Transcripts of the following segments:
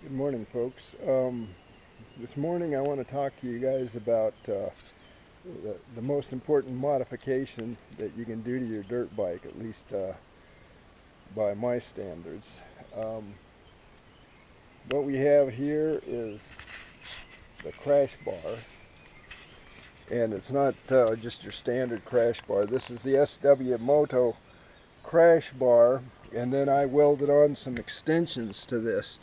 Good morning, folks. This morning I want to talk to you guys about the most important modification that you can do to your dirt bike, at least by my standards. Um, what we have here is the crash bar, and it's not just your standard crash bar. This is the SW Moto crash bar, and then I welded on some extensions to this.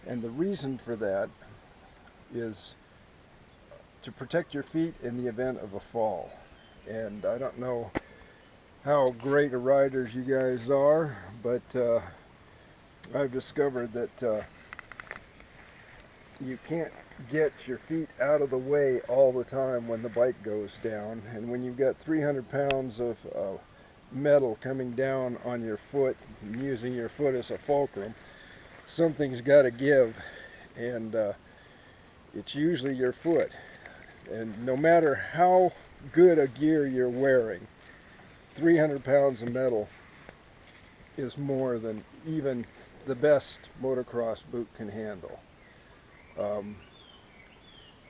And the reason for that is to protect your feet in the event of a fall. And I don't know how great a riders you guys are, but I've discovered that you can't get your feet out of the way all the time when the bike goes down. And when you've got 300 pounds of metal coming down on your foot, and using your foot as a fulcrum, something's got to give, and it's usually your foot. And no matter how good a gear you're wearing, 300 pounds of metal is more than even the best motocross boot can handle.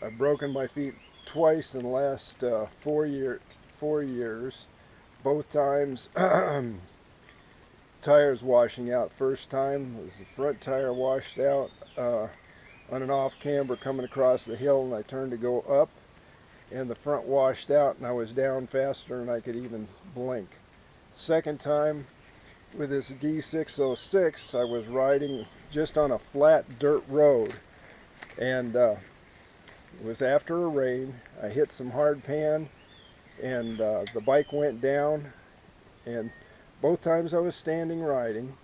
I've broken my feet twice in the last 4 years. Both times tires washing out. First time was the front tire washed out on an off camber coming across the hill, and I turned to go up, and the front washed out, and I was down faster than I could even blink. Second time with this D606, I was riding just on a flat dirt road, and it was after a rain. I hit some hard pan, and the bike went down, and both times I was standing riding.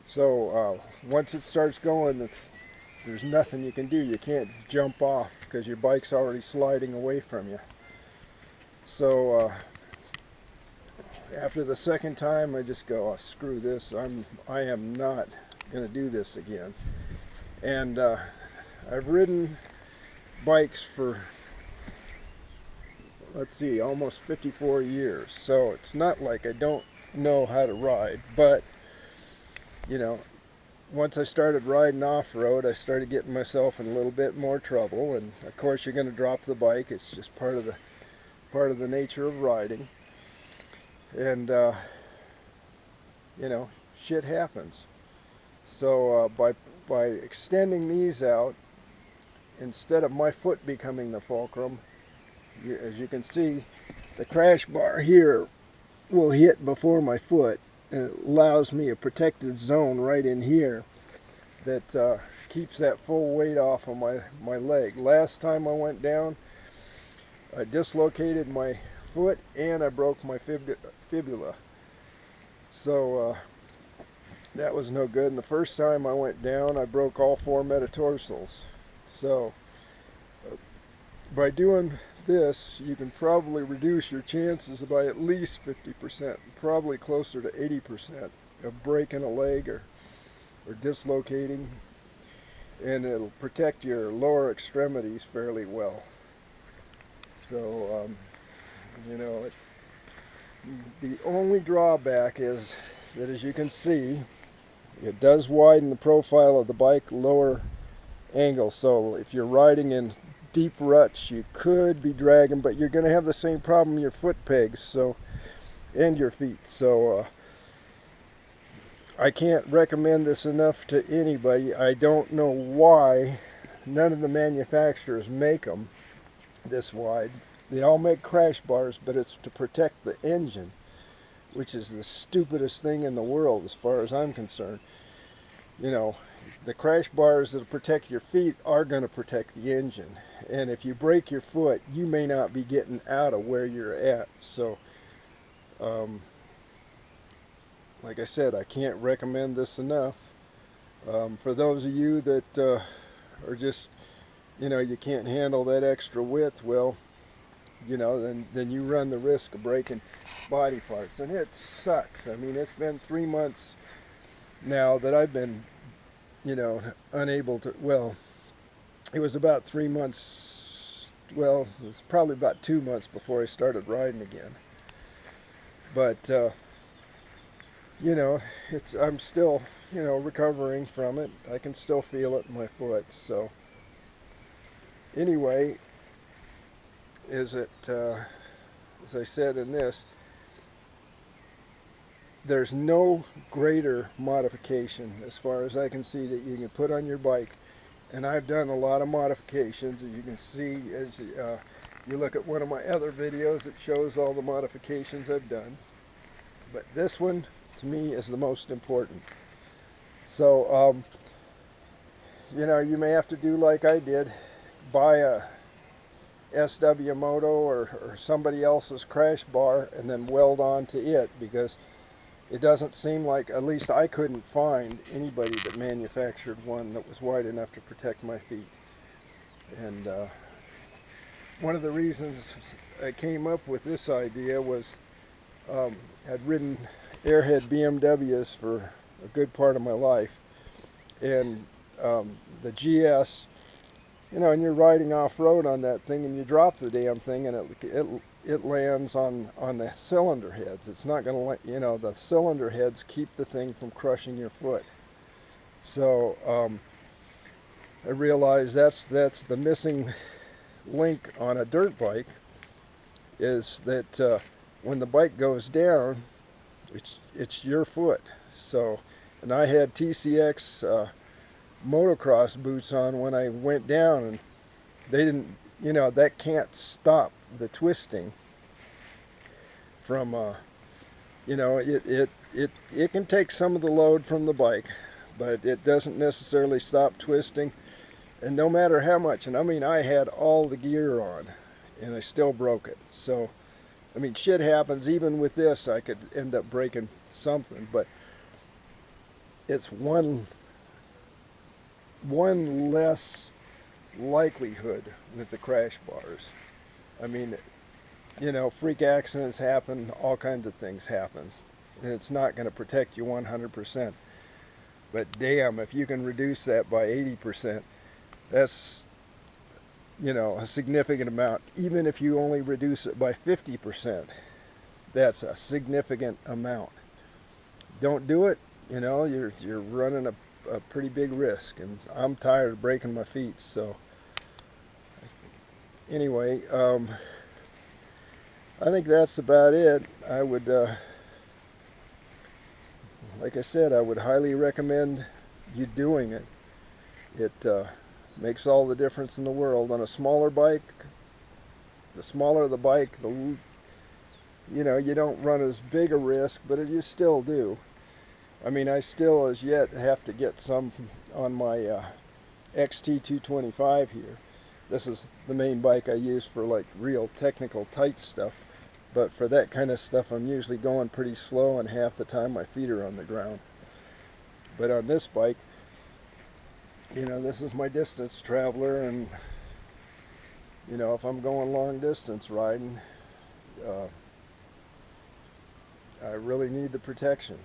So once it starts going, there's nothing you can do. You can't jump off because your bike's already sliding away from you. So after the second time, I just go, oh, screw this. I am not going to do this again. And I've ridden bikes for, let's see, almost 54 years. So it's not like I don't know how to ride, but you know, once I started riding off-road, I started getting myself in a little bit more trouble, and of course you're going to drop the bike. It's just part of the nature of riding, and you know, shit happens. So by extending these out, instead of my foot becoming the fulcrum, as you can see, the crash bar here will hit before my foot, and it allows me a protected zone right in here that keeps that full weight off of my leg. Last time I went down, I dislocated my foot and I broke my fibula. So that was no good. And the first time I went down, I broke all 4 metatarsals. So by doing this, you can probably reduce your chances by at least 50%, probably closer to 80% of breaking a leg or dislocating, and it'll protect your lower extremities fairly well. So you know, the only drawback is that, as you can see, it does widen the profile of the bike lower angle. So if you're riding in deep ruts, you could be dragging, but you're going to have the same problem in your foot pegs, so, and your feet. So I can't recommend this enough to anybody. I don't know why none of the manufacturers make them this wide. They all make crash bars, but it's to protect the engine, which is the stupidest thing in the world as far as I'm concerned. You know, the crash bars that protect your feet are going to protect the engine. And if you break your foot, you may not be getting out of where you're at. So, like I said, I can't recommend this enough. For those of you that are just, you know, you can't handle that extra width, well, you know, then you run the risk of breaking body parts. And it sucks. I mean, it's been 3 months now that I've been, you know, unable to, well, it was about 3 months, well, it was probably about 2 months before I started riding again. But you know, I'm still, you know, recovering from it. I can still feel it in my foot. So anyway, as I said in this, there's no greater modification as far as I can see that you can put on your bike. And I've done a lot of modifications, as you can see as you look at one of my other videos. It shows all the modifications I've done. But this one, to me, is the most important. So, you know, you may have to do like I did, buy a SW Moto or somebody else's crash bar and then weld onto it, because it doesn't seem like, at least I couldn't find anybody that manufactured one that was wide enough to protect my feet. And one of the reasons I came up with this idea was I'd ridden airhead BMWs for a good part of my life, and the GS, you know, and you're riding off-road on that thing and you drop the damn thing and it lands on the cylinder heads. It's not going to, you know, the cylinder heads keep the thing from crushing your foot. So I realized that's the missing link on a dirt bike, is that when the bike goes down, it's your foot. So, and I had TCX motocross boots on when I went down, and they didn't, you know, that can't stop the twisting from, you know, it can take some of the load from the bike, but it doesn't necessarily stop twisting. And no matter how much, and I mean, I had all the gear on and I still broke it. So, I mean, shit happens. Even with this, I could end up breaking something, but it's one less likelihood with the crash bars. I mean, you know, freak accidents happen, all kinds of things happen, and it's not going to protect you 100%. But damn, if you can reduce that by 80%, that's, you know, a significant amount. Even if you only reduce it by 50%, that's a significant amount. Don't do it, you know, you're running a pretty big risk, and I'm tired of breaking my feet. So anyway, I think that's about it. I would, like I said, I would highly recommend you doing it. It makes all the difference in the world. On a smaller bike, the smaller the bike, you know, you don't run as big a risk, but you still do. I mean, I still as yet have to get some on my XT225 here. This is the main bike I use for like real technical tight stuff. But for that kind of stuff, I'm usually going pretty slow, and half the time my feet are on the ground. But on this bike, you know, this is my distance traveler, and, you know, if I'm going long distance riding, I really need the protection.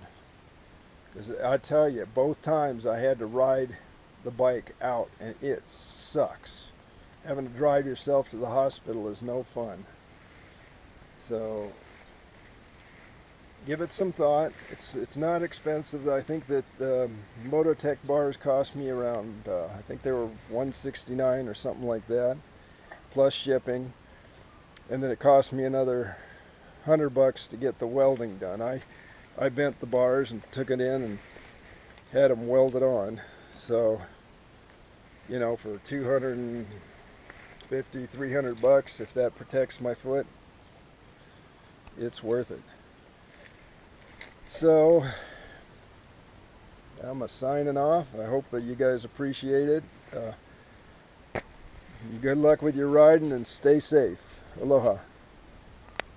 Because I tell you, both times I had to ride the bike out, and it sucks. Having to drive yourself to the hospital is no fun. So give it some thought. It's not expensive. I think that Mototech bars cost me around, I think they were $169 or something like that, plus shipping. And then it cost me another $100 to get the welding done. I bent the bars and took it in and had them welded on. So, you know, for $250, $300, if that protects my foot, it's worth it. So I'm signing off. I hope that you guys appreciate it. Good luck with your riding, and stay safe. Aloha.